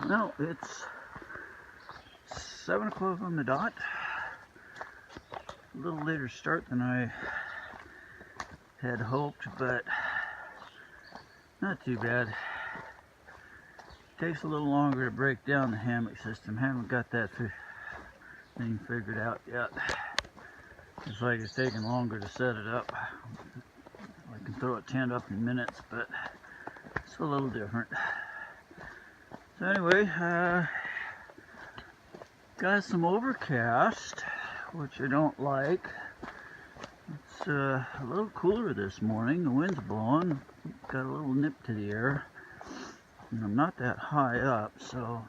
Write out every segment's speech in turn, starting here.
Well, it's 7 o'clock on the dot. A little later start than I had hoped, but not too bad. Takes a little longer to break down the hammock system. Haven't got that thing figured out yet. It's like it's taking longer to set it up. I can throw a tent up in minutes, but it's a little different. So anyway, got some overcast, which I don't like. It's a little cooler this morning. The wind's blowing. Got a little nip to the air. And I'm not that high up, so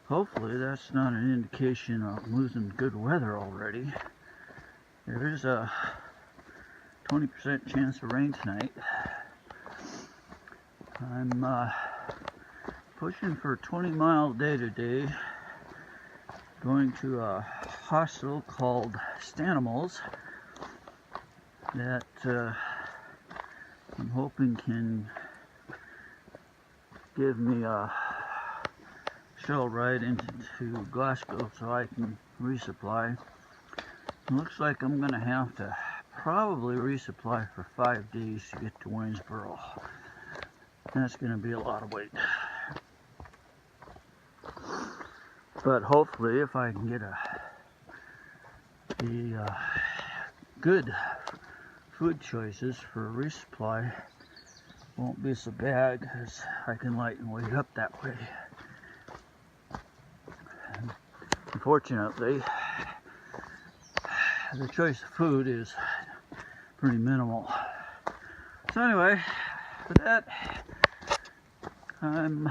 hopefully that's not an indication of losing good weather already. There's a 20% chance of rain tonight. I'm pushing for a 20-mile day today. Going to a hostel called Stanimals that I'm hoping can give me a shuttle ride into Glasgow so I can resupply. It looks like I'm going to have to probably resupply for 5 days to get to Waynesboro. That's going to be a lot of weight. But hopefully if I can get a good food choices for resupply, won't be so bad because I can lighten weight up that way. Unfortunately, the choice of food is pretty minimal. So anyway, with that, I'm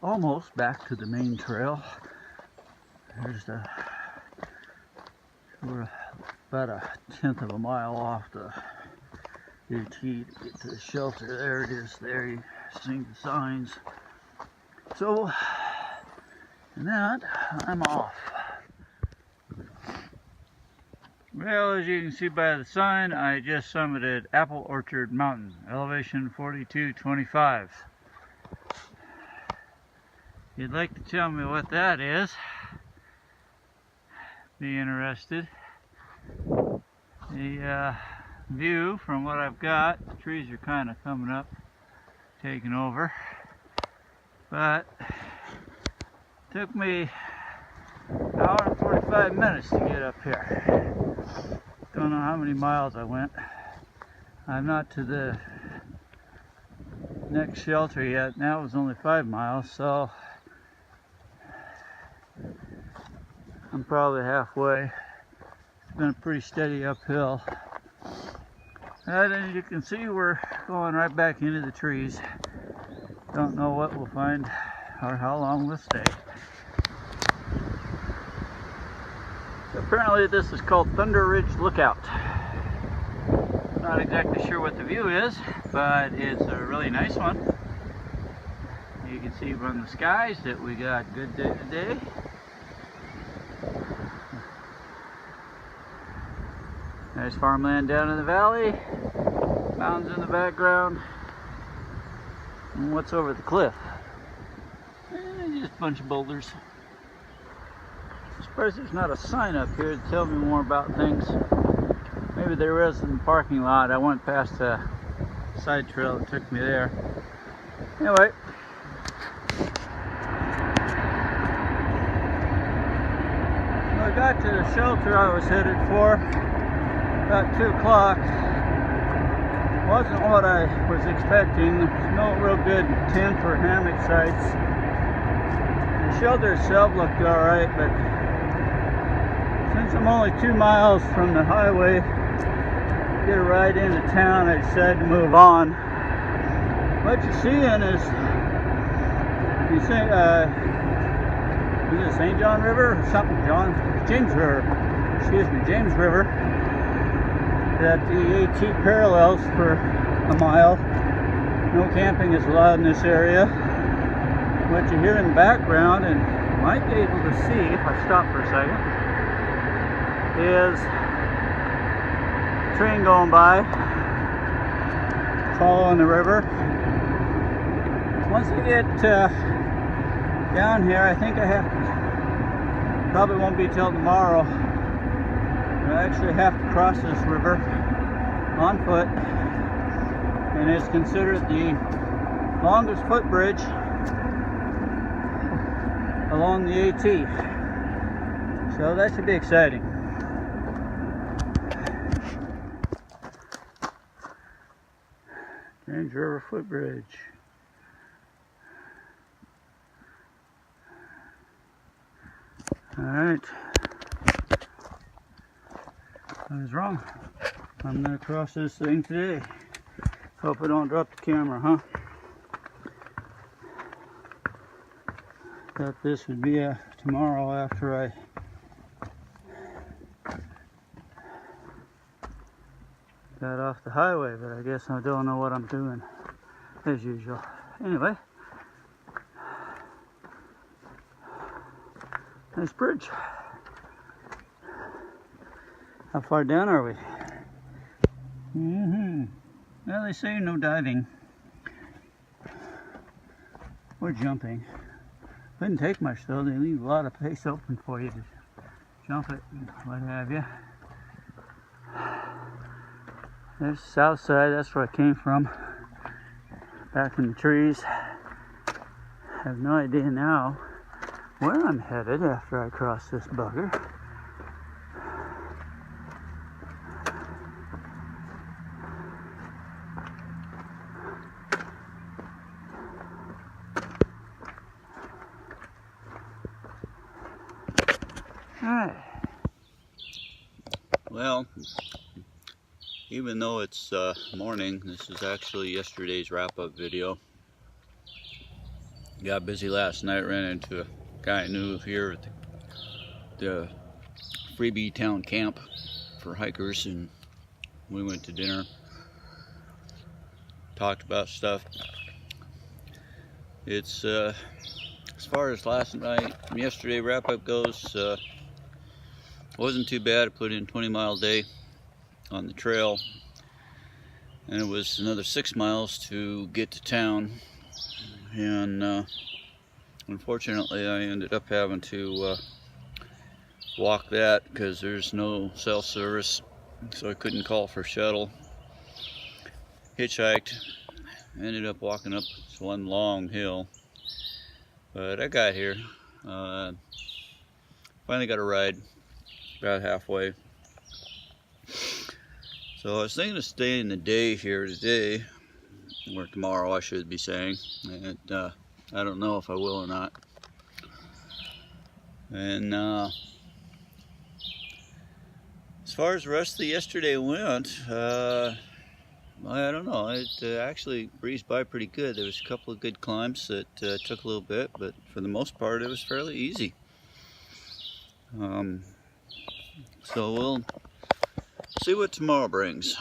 almost back to the main trail. We're about a 1/10 of a mile off the UT to get to the shelter. There it is. There you see the signs. So, and that, I'm off. Well, as you can see by the sign, I just summited Apple Orchard Mountain, elevation 4225. If you'd like to tell me what that is, be interested. The view from what I've got, the trees are kind of coming up, taking over, but it took me an hour and 45 minutes to get up here. Don't know how many miles I went. I'm not to the next shelter yet. Now it was only 5 miles, so I'm probably halfway. It's been a pretty steady uphill. And as you can see, we're going right back into the trees. Don't know what we'll find or how long we'll stay. So apparently this is called Thunder Ridge Lookout. Not exactly sure what the view is, but it's a really nice one. You can see from the skies that we got a good day today. Nice farmland down in the valley, mountains in the background, and what's over the cliff? Just a bunch of boulders. I'm surprised there's not a sign up here to tell me more about things. Maybe there is in the parking lot. I went past a side trail that took me there. Anyway. When I got to the shelter I was headed for, about 2 o'clock. Wasn't what I was expecting. There's no real good tent or hammock sites. The shelter itself looked alright, but since I'm only 2 miles from the highway, get a ride into town, I decided to move on. What you're seeing is, you see, is it St. John River or something? James River. Excuse me, James River. That the AT parallels for a mile. No camping is allowed in this area. What you hear in the background, and you might be able to see if I stop for a second, is a train going by, following the river. Once you get down here. I think I have to, probably won't be till tomorrow, but I actually have to cross this river on foot, and it's considered the longest footbridge along the AT. So that should be exciting. James River footbridge. Alright. I was wrong. I'm gonna cross this thing today. Hope I don't drop the camera, huh? Thought this would be tomorrow after I got off the highway, but I guess I don't know what I'm doing as usual. Anyway, nice bridge. How far down are we? Well, they say no diving or jumping. Couldn't take much though. They leave a lot of space open for you to jump it and what have you. There's the south side. That's where I came from. Back in the trees. I have no idea now where I'm headed after I cross this bugger. Alright. Well, even though it's morning, this is actually yesterday's wrap-up video. Got busy last night, ran into a guy I knew here at the Freebie Town Camp for hikers, and we went to dinner, talked about stuff. It's as far as last night, yesterday wrap-up goes, wasn't too bad. I put in 20-mile day on the trail, and it was another 6 miles to get to town, and unfortunately I ended up having to walk that because there's no cell service, so I couldn't call for shuttle. Hitchhiked, ended up walking up this one long hill, but I got here. Finally got a ride about halfway. So I was thinking of staying the day here today, or tomorrow I should be saying, and I don't know if I will or not. And as far as the rest of the yesterday went, I don't know, it actually breezed by pretty good. There was a couple of good climbs that took a little bit, but for the most part it was fairly easy. So we'll see what tomorrow brings.